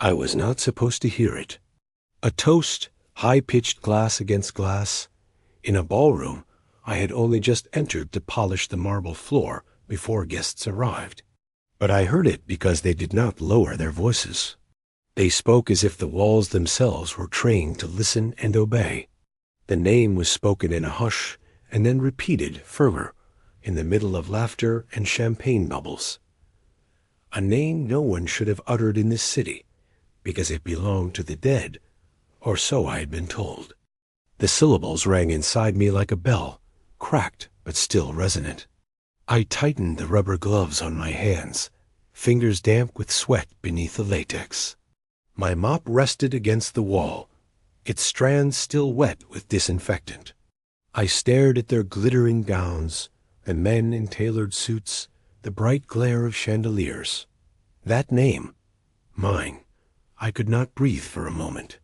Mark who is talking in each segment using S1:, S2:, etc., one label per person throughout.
S1: I was not supposed to hear it. A toast, high-pitched glass against glass. In a ballroom, I had only just entered to polish the marble floor before guests arrived. But I heard it because they did not lower their voices. They spoke as if the walls themselves were trained to listen and obey. The name was spoken in a hush and then repeated firmer, in the middle of laughter and champagne bubbles. A name no one should have uttered in this city, because it belonged to the dead, or so I had been told. The syllables rang inside me like a bell, cracked but still resonant. I tightened the rubber gloves on my hands, fingers damp with sweat beneath the latex. My mop rested against the wall, its strands still wet with disinfectant. I stared at their glittering gowns, the men in tailored suits, the bright glare of chandeliers. That name, mine, I could not breathe for a moment.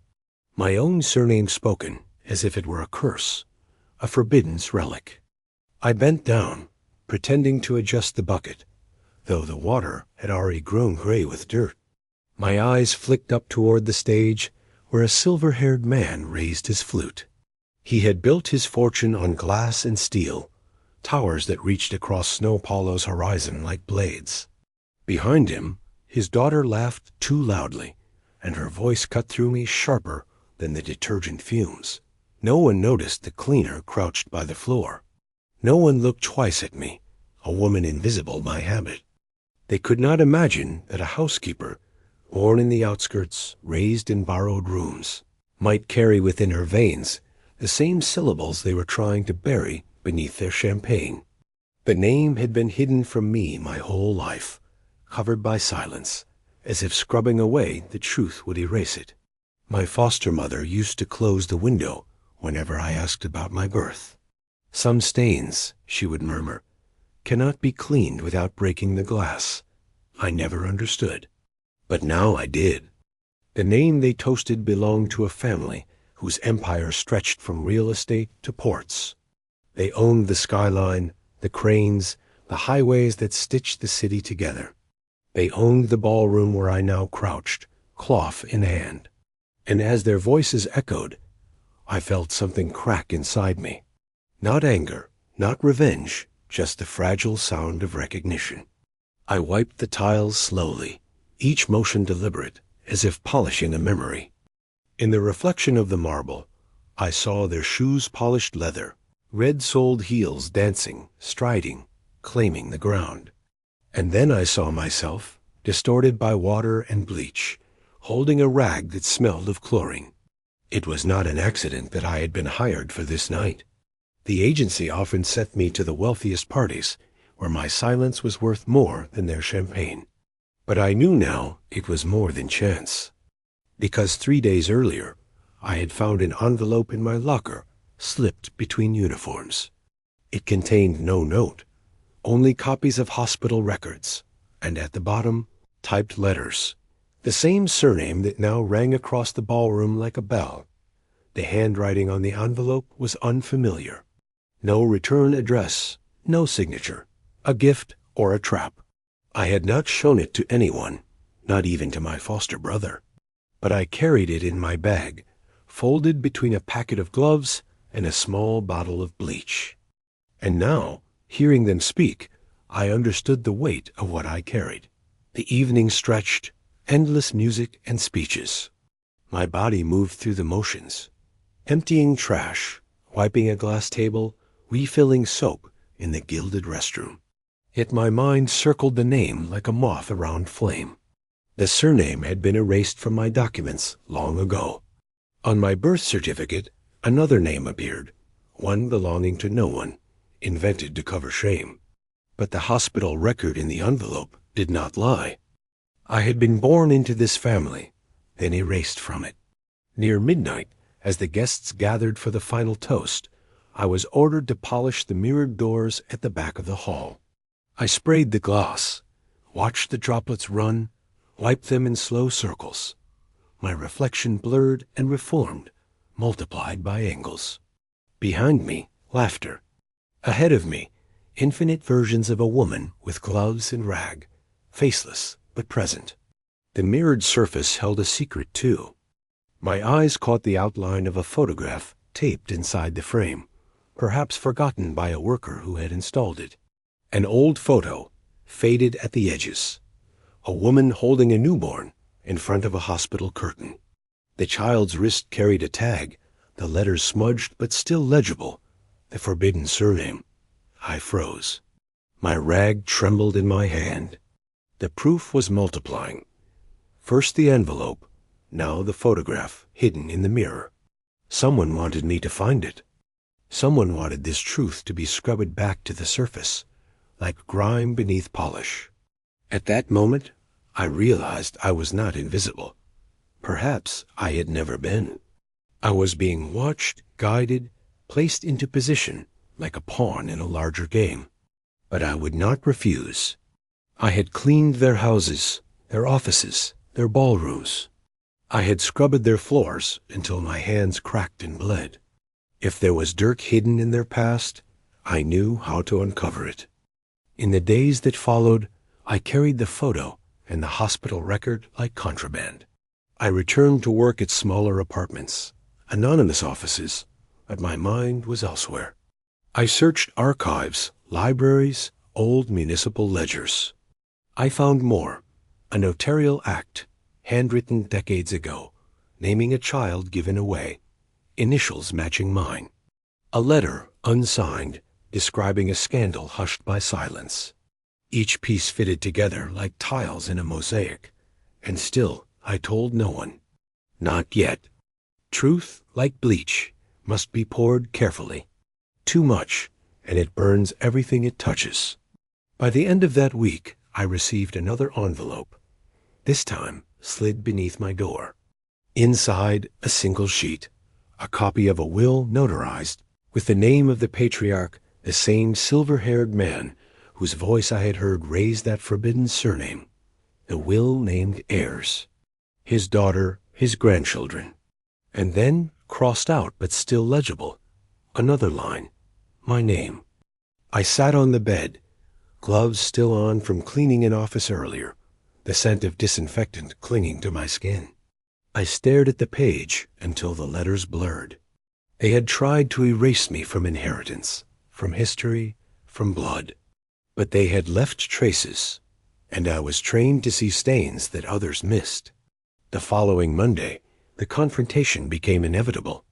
S1: My own surname spoken, as if it were a curse, a forbidden's relic. I bent down, pretending to adjust the bucket, though the water had already grown gray with dirt. My eyes flicked up toward the stage, where a silver-haired man raised his flute. He had built his fortune on glass and steel, towers that reached across Snow Paolo's horizon like blades. Behind him, his daughter laughed too loudly, and her voice cut through me sharper than the detergent fumes. No one noticed the cleaner crouched by the floor. No one looked twice at me, a woman invisible by habit. They could not imagine that a housekeeper, born in the outskirts, raised in borrowed rooms, might carry within her veins the same syllables they were trying to bury beneath their champagne. The name had been hidden from me my whole life, covered by silence, as if scrubbing away the truth would erase it. My foster mother used to close the window whenever I asked about my birth. Some stains, she would murmur, cannot be cleaned without breaking the glass. I never understood. But now I did. The name they toasted belonged to a family whose empire stretched from real estate to ports. They owned the skyline, the cranes, the highways that stitched the city together. They owned the ballroom where I now crouched, cloth in hand. And as their voices echoed, I felt something crack inside me. Not anger, not revenge, just the fragile sound of recognition. I wiped the tiles slowly, each motion deliberate, as if polishing a memory. In the reflection of the marble, I saw their shoes polished leather, red-soled heels dancing, striding, claiming the ground. And then I saw myself, distorted by water and bleach, holding a rag that smelled of chlorine. It was not an accident that I had been hired for this night. The agency often sent me to the wealthiest parties, where my silence was worth more than their champagne. But I knew now it was more than chance, because 3 days earlier I had found an envelope in my locker slipped between uniforms. It contained no note, only copies of hospital records, and at the bottom, typed letters. The same surname that now rang across the ballroom like a bell. The handwriting on the envelope was unfamiliar. No return address, no signature, a gift or a trap. I had not shown it to anyone, not even to my foster brother. But I carried it in my bag, folded between a packet of gloves and a small bottle of bleach. And now, hearing them speak, I understood the weight of what I carried. The evening stretched, endless music and speeches. My body moved through the motions, emptying trash, wiping a glass table, refilling soap in the gilded restroom. Yet my mind circled the name like a moth around flame. The surname had been erased from my documents long ago. On my birth certificate, another name appeared, one belonging to no one, invented to cover shame. But the hospital record in the envelope did not lie. I had been born into this family, then erased from it. Near midnight, as the guests gathered for the final toast, I was ordered to polish the mirrored doors at the back of the hall. I sprayed the glass, watched the droplets run, wiped them in slow circles. My reflection blurred and reformed, multiplied by angles. Behind me, laughter. Ahead of me, infinite versions of a woman with gloves and rag, faceless but present. The mirrored surface held a secret, too. My eyes caught the outline of a photograph taped inside the frame, perhaps forgotten by a worker who had installed it. An old photo, faded at the edges. A woman holding a newborn in front of a hospital curtain. The child's wrist carried a tag, the letters smudged but still legible, the forbidden surname. I froze. My rag trembled in my hand. The proof was multiplying. First the envelope, now the photograph hidden in the mirror. Someone wanted me to find it. Someone wanted this truth to be scrubbed back to the surface, like grime beneath polish. At that moment, I realized I was not invisible. Perhaps I had never been. I was being watched, guided, placed into position like a pawn in a larger game. But I would not refuse. I had cleaned their houses, their offices, their ballrooms. I had scrubbed their floors until my hands cracked and bled. If there was dirt hidden in their past, I knew how to uncover it. In the days that followed, I carried the photo and the hospital record like contraband. I returned to work at smaller apartments, anonymous offices, but my mind was elsewhere. I searched archives, libraries, old municipal ledgers. I found more, a notarial act, handwritten decades ago, naming a child given away, initials matching mine. A letter, unsigned, describing a scandal hushed by silence. Each piece fitted together like tiles in a mosaic, and still I told no one. Not yet. Truth, like bleach, must be poured carefully. Too much, and it burns everything it touches. By the end of that week, I received another envelope, this time slid beneath my door. Inside, a single sheet, a copy of a will notarized, with the name of the patriarch, the same silver-haired man whose voice I had heard raise that forbidden surname. The will named heirs, his daughter, his grandchildren. And then, crossed out but still legible, another line, my name. I sat on the bed, gloves still on from cleaning an office earlier, the scent of disinfectant clinging to my skin. I stared at the page until the letters blurred. They had tried to erase me from inheritance, from history, from blood. But they had left traces, and I was trained to see stains that others missed. The following Monday, the confrontation became inevitable.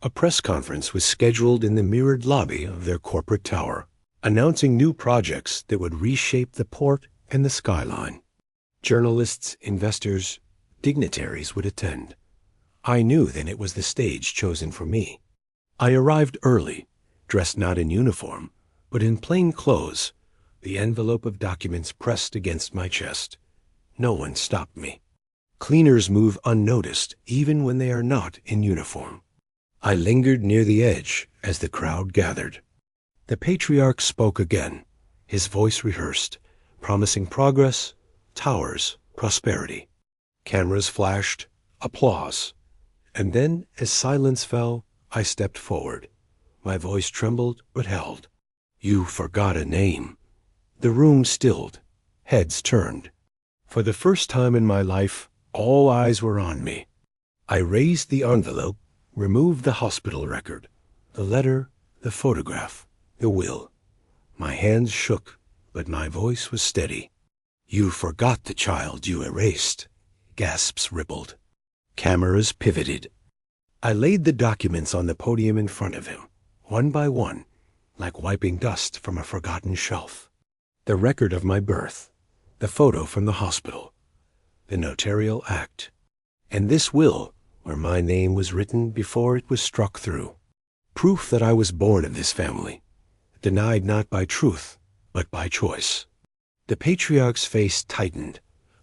S1: A press conference was scheduled in the mirrored lobby of their corporate tower, announcing new projects that would reshape the port and the skyline. Journalists, investors, dignitaries would attend. I knew then it was the stage chosen for me. I arrived early, dressed not in uniform, but in plain clothes, the envelope of documents pressed against my chest. No one stopped me. Cleaners move unnoticed even when they are not in uniform. I lingered near the edge as the crowd gathered. The patriarch spoke again, his voice rehearsed, promising progress, towers, prosperity. Cameras flashed, applause. And then, as silence fell, I stepped forward. My voice trembled but held. You forgot a name. The room stilled, heads turned. For the first time in my life, all eyes were on me. I raised the envelope, removed the hospital record, the letter, the photograph, the will. My hands shook, but my voice was steady. You forgot the child you erased. Gasps rippled. Cameras pivoted. I laid the documents on the podium in front of him, one by one, like wiping dust from a forgotten shelf. The record of my birth, the photo from the hospital, the notarial act, and this will where my name was written before it was struck through. Proof that I was born of this family, denied not by truth, but by choice. The patriarch's face tightened,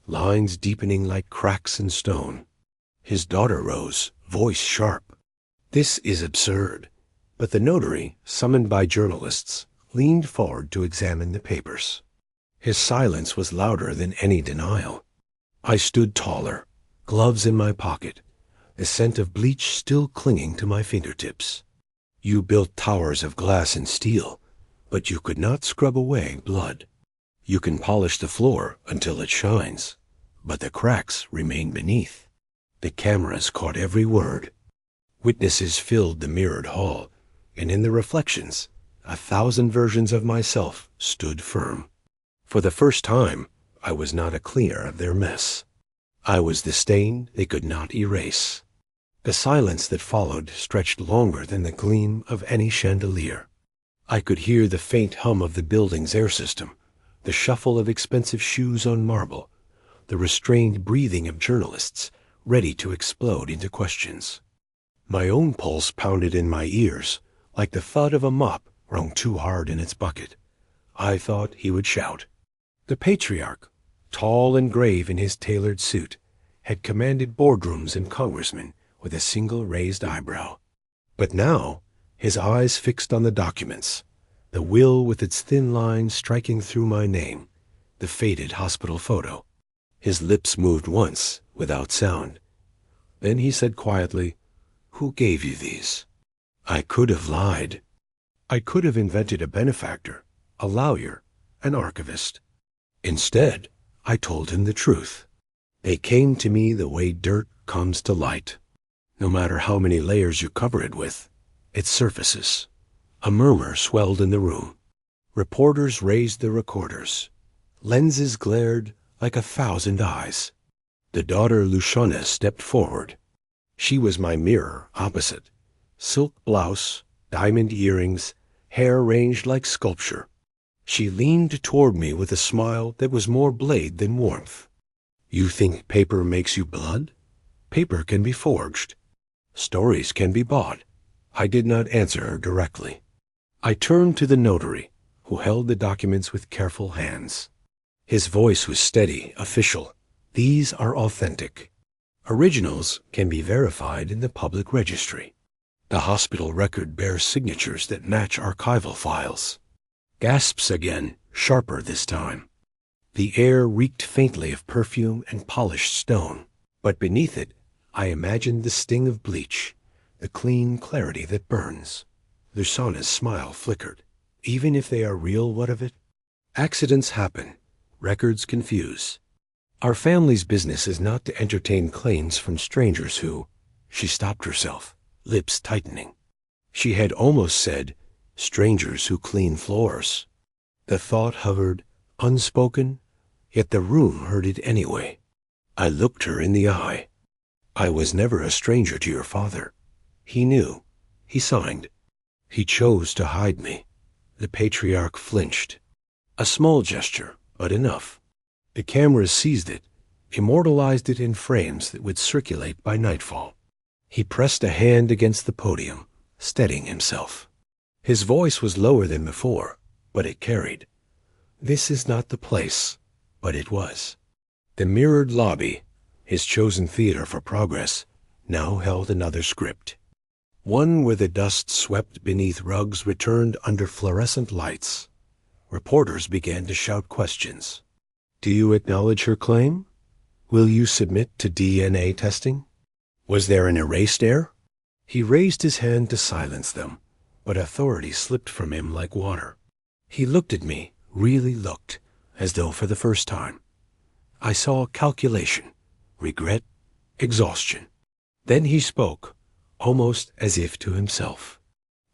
S1: lines deepening like cracks in stone. His daughter rose, voice sharp. This is absurd. But the notary, summoned by journalists, leaned forward to examine the papers. His silence was louder than any denial. I stood taller, gloves in my pocket, the scent of bleach still clinging to my fingertips. You built towers of glass and steel, but you could not scrub away blood. You can polish the floor until it shines, but the cracks remained beneath. The cameras caught every word. Witnesses filled the mirrored hall, and in the reflections, 1,000 versions of myself stood firm. For the first time, I was not a cleaner of their mess. I was the stain they could not erase. The silence that followed stretched longer than the gleam of any chandelier. I could hear the faint hum of the building's air system, the shuffle of expensive shoes on marble, the restrained breathing of journalists ready to explode into questions. My own pulse pounded in my ears like the thud of a mop wrung too hard in its bucket. I thought he would shout. The patriarch, tall and grave in his tailored suit, had commanded boardrooms and congressmen with a single raised eyebrow. But now, his eyes fixed on the documents, the will with its thin lines striking through my name, the faded hospital photo. His lips moved once, without sound. Then he said quietly, "Who gave you these?" I could have lied. I could have invented a benefactor, a lawyer, an archivist. Instead, I told him the truth. They came to me the way dirt comes to light. No matter how many layers you cover it with, it surfaces. A murmur swelled in the room. Reporters raised their recorders. Lenses glared like 1,000 eyes. The daughter Luciana stepped forward. She was my mirror opposite. Silk blouse, diamond earrings, hair arranged like sculpture. She leaned toward me with a smile that was more blade than warmth. "You think paper makes you blood? Paper can be forged. Stories can be bought." I did not answer her directly. I turned to the notary, who held the documents with careful hands. His voice was steady, official. "These are authentic. Originals can be verified in the public registry. The hospital record bears signatures that match archival files." Gasps again, sharper this time. The air reeked faintly of perfume and polished stone, but beneath it I imagined the sting of bleach, the clean clarity that burns. Luciana's smile flickered. "Even if they are real, what of it? Accidents happen. Records confuse. Our family's business is not to entertain claims from strangers who—" She stopped herself, lips tightening. She had almost said, "strangers who clean floors." The thought hovered, unspoken, yet the room heard it anyway. I looked her in the eye. "I was never a stranger to your father. He knew. He signed. He chose to hide me." The patriarch flinched. A small gesture, but enough. The cameras seized it, immortalized it in frames that would circulate by nightfall. He pressed a hand against the podium, steadying himself. His voice was lower than before, but it carried. This is not the place, but it was. The mirrored lobby, his chosen theater for progress, now held another script. One where the dust swept beneath rugs returned under fluorescent lights. Reporters began to shout questions. "Do you acknowledge her claim? Will you submit to DNA testing? Was there an erased error?" He raised his hand to silence them, but authority slipped from him like water. He looked at me, really looked, as though for the first time. I saw calculation, regret, exhaustion. Then he spoke, almost as if to himself.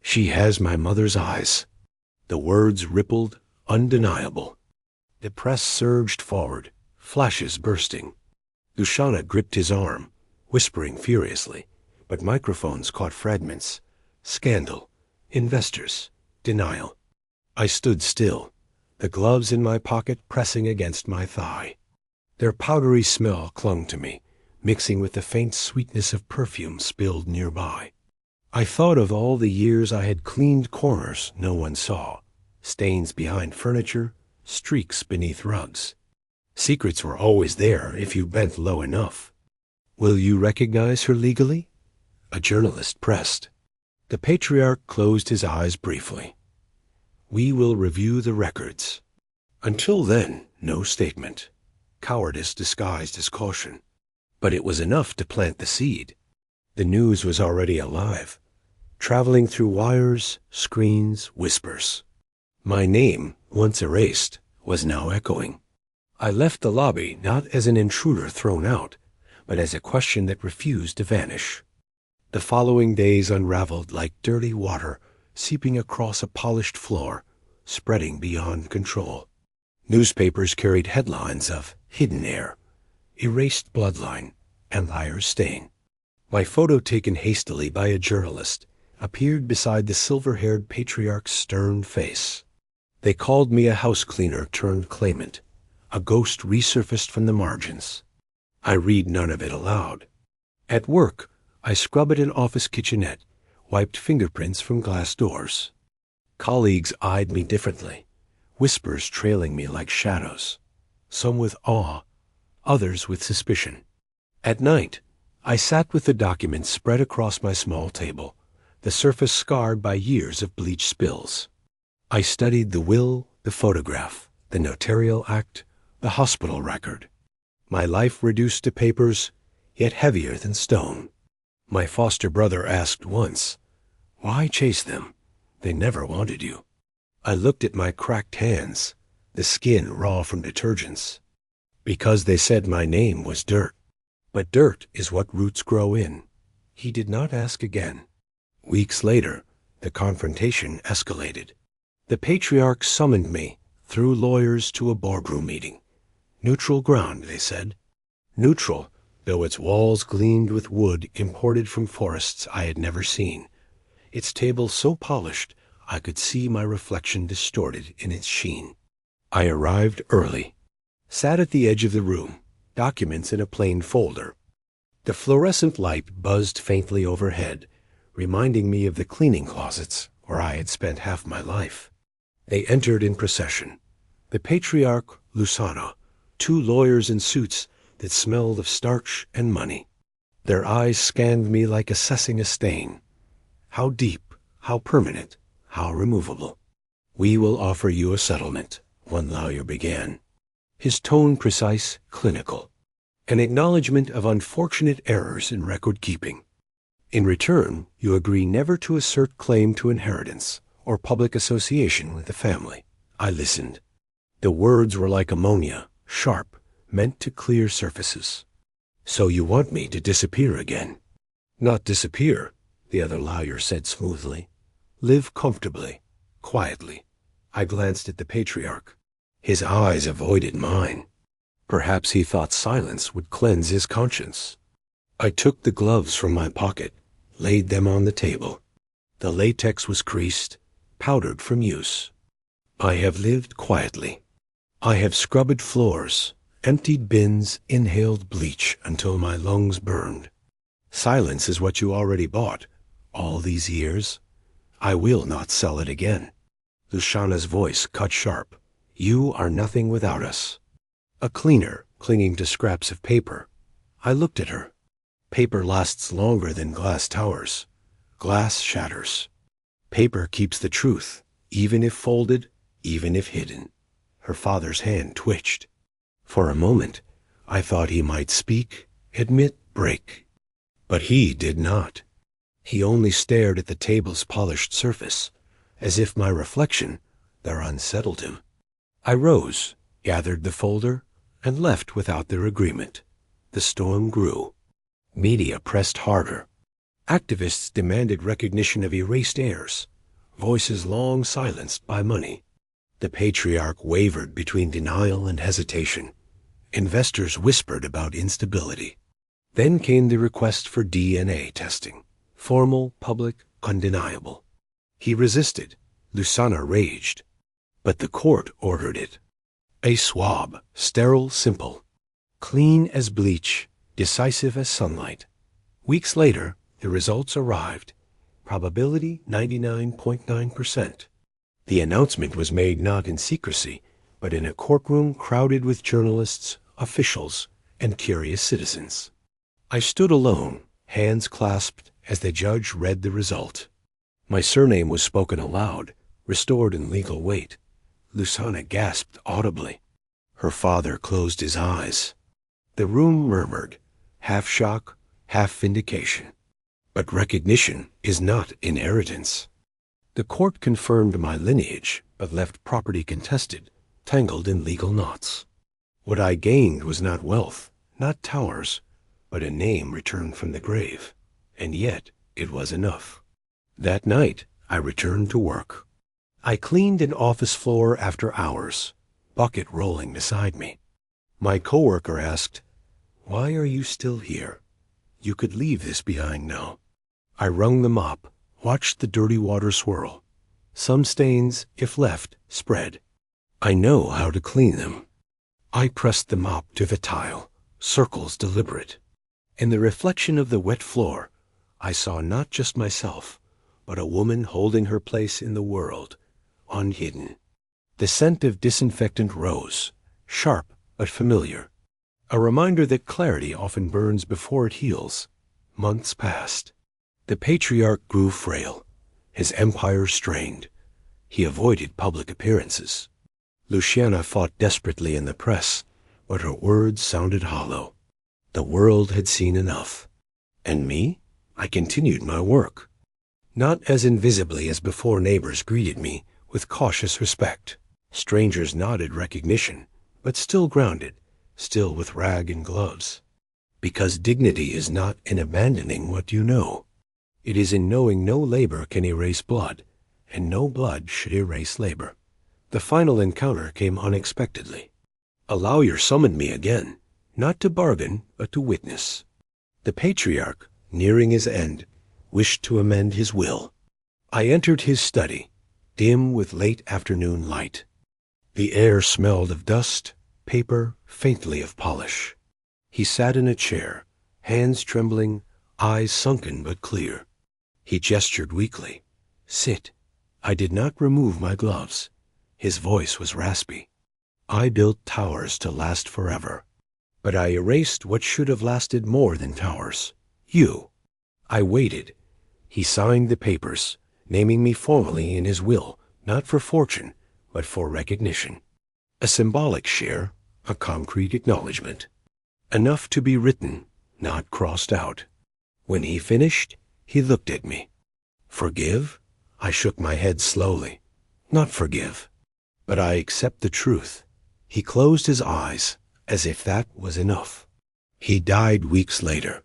S1: "She has my mother's eyes." The words rippled, undeniable. The press surged forward, flashes bursting. Luciana gripped his arm, whispering furiously, but microphones caught fragments. Scandal, investors, denial. I stood still, the gloves in my pocket pressing against my thigh. Their powdery smell clung to me, mixing with the faint sweetness of perfume spilled nearby. I thought of all the years I had cleaned corners no one saw, stains behind furniture, streaks beneath rugs. Secrets were always there if you bent low enough. "Will you recognize her legally?" A journalist pressed. The patriarch closed his eyes briefly. "We will review the records. Until then, no statement." Cowardice disguised as caution. But it was enough to plant the seed. The news was already alive, traveling through wires, screens, whispers. My name, once erased, was now echoing. I left the lobby not as an intruder thrown out, but as a question that refused to vanish. The following days unraveled like dirty water seeping across a polished floor, spreading beyond control. Newspapers carried headlines of hidden heir, erased bloodline, and liar's stain. My photo, taken hastily by a journalist, appeared beside the silver-haired patriarch's stern face. They called me a house cleaner turned claimant, a ghost resurfaced from the margins. I read none of it aloud. At work, I scrub at an office kitchenette, wiped fingerprints from glass doors. Colleagues eyed me differently, whispers trailing me like shadows, some with awe, others with suspicion. At night, I sat with the documents spread across my small table, the surface scarred by years of bleach spills. I studied the will, the photograph, the notarial act, the hospital record. My life reduced to papers, yet heavier than stone. My foster brother asked once, "Why chase them? They never wanted you." I looked at my cracked hands, the skin raw from detergents. Because they said my name was dirt. But dirt is what roots grow in. He did not ask again. Weeks later, the confrontation escalated. The patriarch summoned me, through lawyers, to a boardroom meeting. Neutral ground, they said. Neutral, though its walls gleamed with wood imported from forests I had never seen. Its table so polished I could see my reflection distorted in its sheen. I arrived early. Sat at the edge of the room, documents in a plain folder. The fluorescent light buzzed faintly overhead, reminding me of the cleaning closets where I had spent half my life. They entered in procession. The patriarch, Lusana, two lawyers in suits that smelled of starch and money. Their eyes scanned me like assessing a stain. How deep, how permanent, how removable. "We will offer you a settlement," one lawyer began, his tone precise, clinical, an acknowledgement of unfortunate errors in record-keeping. "In return, you agree never to assert claim to inheritance or public association with the family." I listened. The words were like ammonia, sharp, meant to clear surfaces. "So you want me to disappear again?" "Not disappear," the other lawyer said smoothly. "Live comfortably, quietly." I glanced at the patriarch. His eyes avoided mine. Perhaps he thought silence would cleanse his conscience. I took the gloves from my pocket, laid them on the table. The latex was creased, powdered from use. I have lived quietly. I have scrubbed floors, emptied bins, inhaled bleach until my lungs burned. Silence is what you already bought, all these years. I will not sell it again. Luciana's voice cut sharp. "You are nothing without us." A cleaner, clinging to scraps of paper. I looked at her. Paper lasts longer than glass towers. Glass shatters. Paper keeps the truth, even if folded, even if hidden. Her father's hand twitched. For a moment, I thought he might speak, admit, break. But he did not. He only stared at the table's polished surface, as if my reflection there unsettled him. I rose, gathered the folder, and left without their agreement. The storm grew. Media pressed harder. Activists demanded recognition of erased heirs, voices long silenced by money. The patriarch wavered between denial and hesitation. Investors whispered about instability. Then came the request for DNA testing, formal, public, undeniable. He resisted. Lusana raged. But the court ordered it. A swab, sterile, simple, clean as bleach, decisive as sunlight. Weeks later, the results arrived. Probability 99.9%. The announcement was made not in secrecy, but in a courtroom crowded with journalists, officials, and curious citizens. I stood alone, hands clasped, as the judge read the result. My surname was spoken aloud, restored in legal weight. Lusana gasped audibly. Her father closed his eyes. The room murmured, half shock, half vindication. But recognition is not inheritance. The court confirmed my lineage, but left property contested, tangled in legal knots. What I gained was not wealth, not towers, but a name returned from the grave. And yet it was enough. That night I returned to work. I cleaned an office floor after hours, bucket rolling beside me. My coworker asked, "Why are you still here? You could leave this behind now." I wrung the mop, watched the dirty water swirl. Some stains, if left, spread. I know how to clean them. I pressed the mop to the tile, circles deliberate. In the reflection of the wet floor, I saw not just myself, but a woman holding her place in the world, unhidden. The scent of disinfectant rose, sharp but familiar. A reminder that clarity often burns before it heals. Months passed. The patriarch grew frail, his empire strained. He avoided public appearances. Luciana fought desperately in the press, but her words sounded hollow. The world had seen enough. And me? I continued my work. Not as invisibly as before. Neighbors greeted me with cautious respect. Strangers nodded recognition, but still grounded, still with rag and gloves. Because dignity is not in abandoning what you know. It is in knowing no labor can erase blood, and no blood should erase labor. The final encounter came unexpectedly. A lawyer summoned me again, not to bargain, but to witness. The patriarch, nearing his end, wished to amend his will. I entered his study, dim with late afternoon light. The air smelled of dust, paper, faintly of polish. He sat in a chair, hands trembling, eyes sunken but clear. He gestured weakly. "Sit." I did not remove my gloves. His voice was raspy. I built towers to last forever. But I erased what should have lasted more than towers. You. I waited. He signed the papers, naming me formally in his will, not for fortune, but for recognition. A symbolic share, a concrete acknowledgement. Enough to be written, not crossed out. When he finished, he looked at me. Forgive? I shook my head slowly. Not forgive. But I accept the truth. He closed his eyes, as if that was enough. He died weeks later.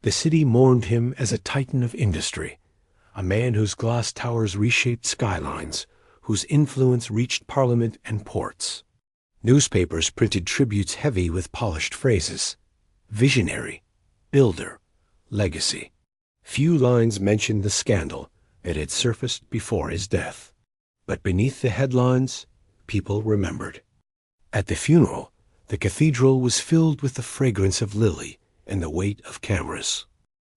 S1: The city mourned him as a titan of industry, a man whose glass towers reshaped skylines, whose influence reached parliament and ports. Newspapers printed tributes heavy with polished phrases. Visionary, builder, legacy. Few lines mentioned the scandal that had surfaced before his death. But beneath the headlines, people remembered. At the funeral, the cathedral was filled with the fragrance of lily and the weight of cameras.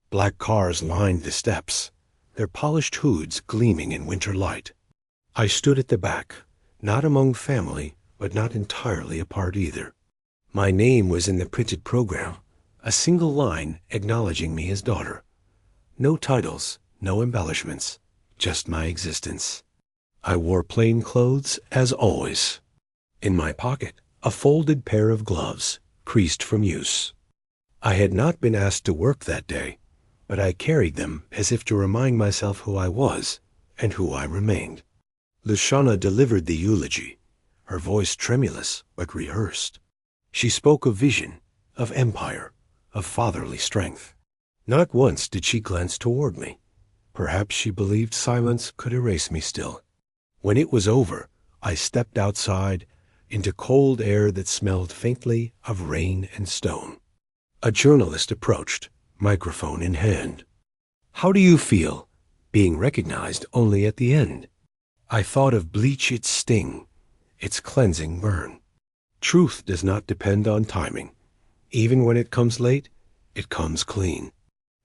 S1: Black cars lined the steps, their polished hoods gleaming in winter light. I stood at the back, not among family, but not entirely apart either. My name was in the printed program, a single line acknowledging me as daughter. No titles, no embellishments, just my existence. I wore plain clothes as always. In my pocket, a folded pair of gloves, creased from use. I had not been asked to work that day, but I carried them as if to remind myself who I was and who I remained. Luciana delivered the eulogy, her voice tremulous but rehearsed. She spoke of vision, of empire, of fatherly strength. Not once did she glance toward me. Perhaps she believed silence could erase me still. When it was over, I stepped outside into cold air that smelled faintly of rain and stone. A journalist approached, microphone in hand. "How do you feel, being recognized only at the end?" I thought of bleach, its sting, its cleansing burn. Truth does not depend on timing. Even when it comes late, it comes clean.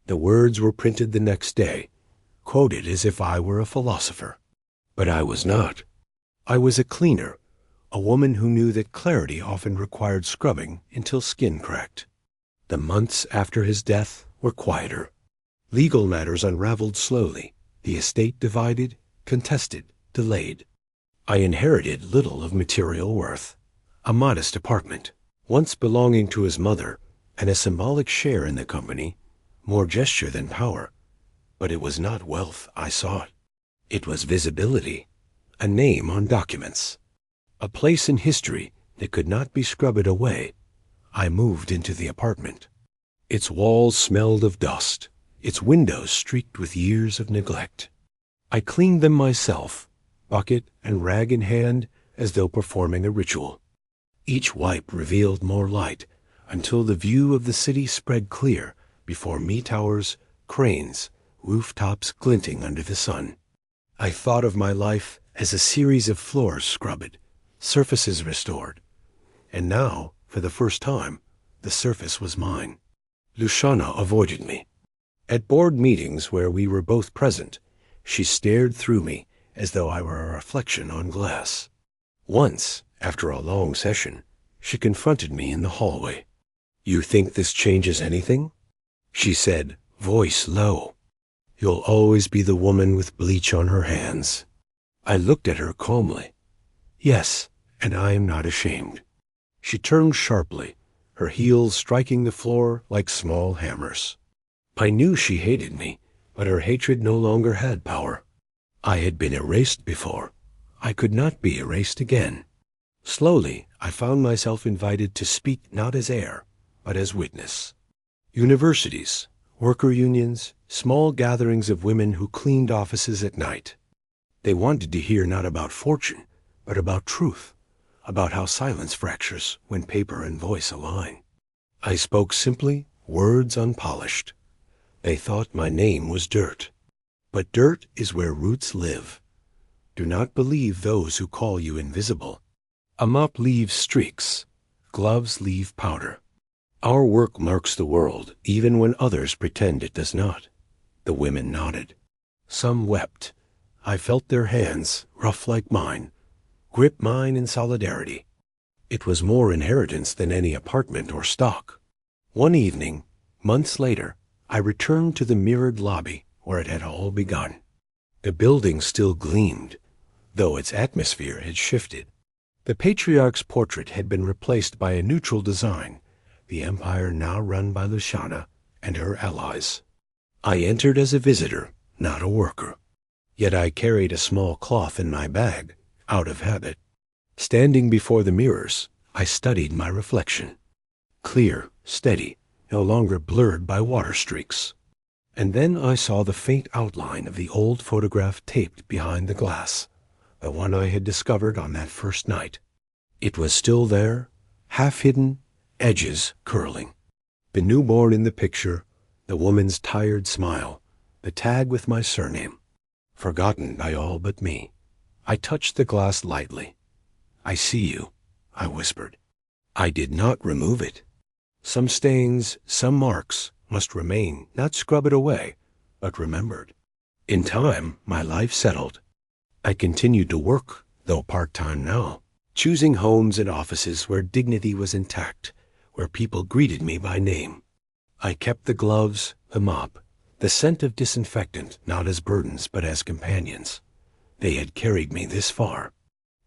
S1: The words were printed the next day, quoted as if I were a philosopher. But I was not. I was a cleaner, a woman who knew that clarity often required scrubbing until skin cracked. The months after his death were quieter. Legal matters unraveled slowly, the estate divided, contested, delayed. I inherited little of material worth. A modest apartment, once belonging to his mother, and a symbolic share in the company, more gesture than power. But it was not wealth I sought. It was visibility, a name on documents, a place in history that could not be scrubbed away, I moved into the apartment. Its walls smelled of dust, its windows streaked with years of neglect. I cleaned them myself, bucket and rag in hand, as though performing a ritual. Each wipe revealed more light, until the view of the city spread clear before me, towers, cranes, rooftops glinting under the sun. I thought of my life as a series of floors scrubbed, surfaces restored. And now, for the first time, the surface was mine. Luciana avoided me. At board meetings where we were both present, she stared through me as though I were a reflection on glass. Once, after a long session, she confronted me in the hallway. "You think this changes anything?" she said, voice low. "You'll always be the woman with bleach on her hands." I looked at her calmly. "Yes, and I am not ashamed." She turned sharply, her heels striking the floor like small hammers. I knew she hated me, but her hatred no longer had power. I had been erased before. I could not be erased again. Slowly, I found myself invited to speak not as heir, but as witness. Universities, worker unions, small gatherings of women who cleaned offices at night. They wanted to hear not about fortune, but about truth, about how silence fractures when paper and voice align. I spoke simply, words unpolished. They thought my name was dirt. But dirt is where roots live. Do not believe those who call you invisible. A mop leaves streaks. Gloves leave powder. Our work marks the world, even when others pretend it does not. The women nodded. Some wept. I felt their hands, rough like mine, grip mine in solidarity. It was more inheritance than any apartment or stock. One evening, months later, I returned to the mirrored lobby where it had all begun. The building still gleamed, though its atmosphere had shifted. The patriarch's portrait had been replaced by a neutral design, the empire now run by Luciana and her allies. I entered as a visitor, not a worker. Yet I carried a small cloth in my bag, out of habit. Standing before the mirrors, I studied my reflection. Clear, steady, no longer blurred by water streaks. And then I saw the faint outline of the old photograph taped behind the glass, the one I had discovered on that first night. It was still there, half hidden, edges curling. The newborn in the picture, the woman's tired smile, the tag with my surname. Forgotten by all but me. I touched the glass lightly. "I see you," I whispered. I did not remove it. Some stains, some marks, must remain, not scrub it away, but remembered. In time, my life settled. I continued to work, though part-time now, choosing homes and offices where dignity was intact, where people greeted me by name. I kept the gloves, the mop, the scent of disinfectant, not as burdens, but as companions. They had carried me this far.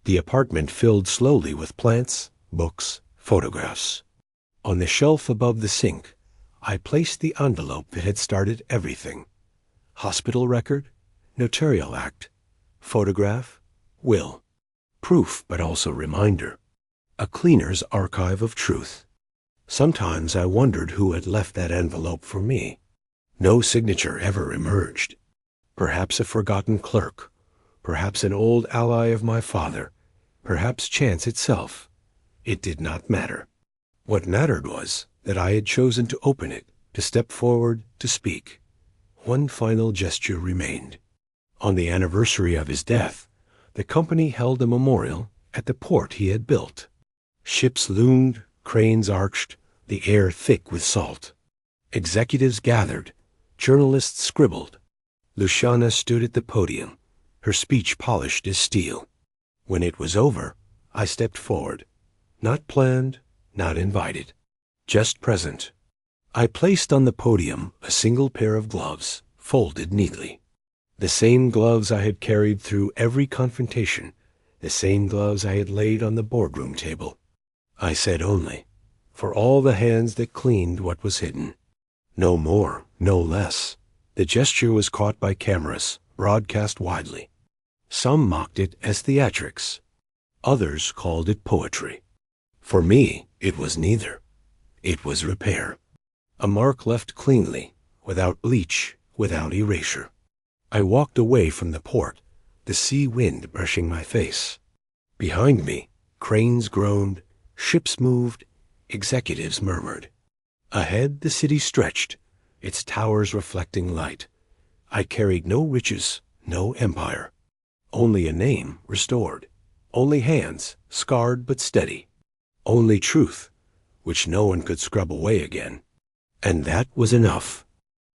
S1: The apartment filled slowly with plants, books, photographs. On the shelf above the sink, I placed the envelope that had started everything. Hospital record, notarial act, photograph, will. Proof, but also reminder. A cleaner's archive of truth. Sometimes I wondered who had left that envelope for me. No signature ever emerged. Perhaps a forgotten clerk, perhaps an old ally of my father, perhaps chance itself. It did not matter. What mattered was that I had chosen to open it, to step forward, to speak. One final gesture remained. On the anniversary of his death, the company held a memorial at the port he had built. Ships loomed, cranes arched, the air thick with salt. Executives gathered, journalists scribbled. Luciana stood at the podium, her speech polished as steel. When it was over, I stepped forward, not planned, not invited, just present. I placed on the podium a single pair of gloves, folded neatly. The same gloves I had carried through every confrontation, the same gloves I had laid on the boardroom table. I said only, for all the hands that cleaned what was hidden. No more, no less. The gesture was caught by cameras, broadcast widely. Some mocked it as theatrics. Others called it poetry. For me, it was neither. It was repair. A mark left cleanly, without bleach, without erasure. I walked away from the port, the sea wind brushing my face. Behind me, cranes groaned, ships moved, executives murmured. Ahead the city stretched, its towers reflecting light. I carried no riches, no empire. Only a name restored. Only hands, scarred but steady. Only truth, which no one could scrub away again. And that was enough.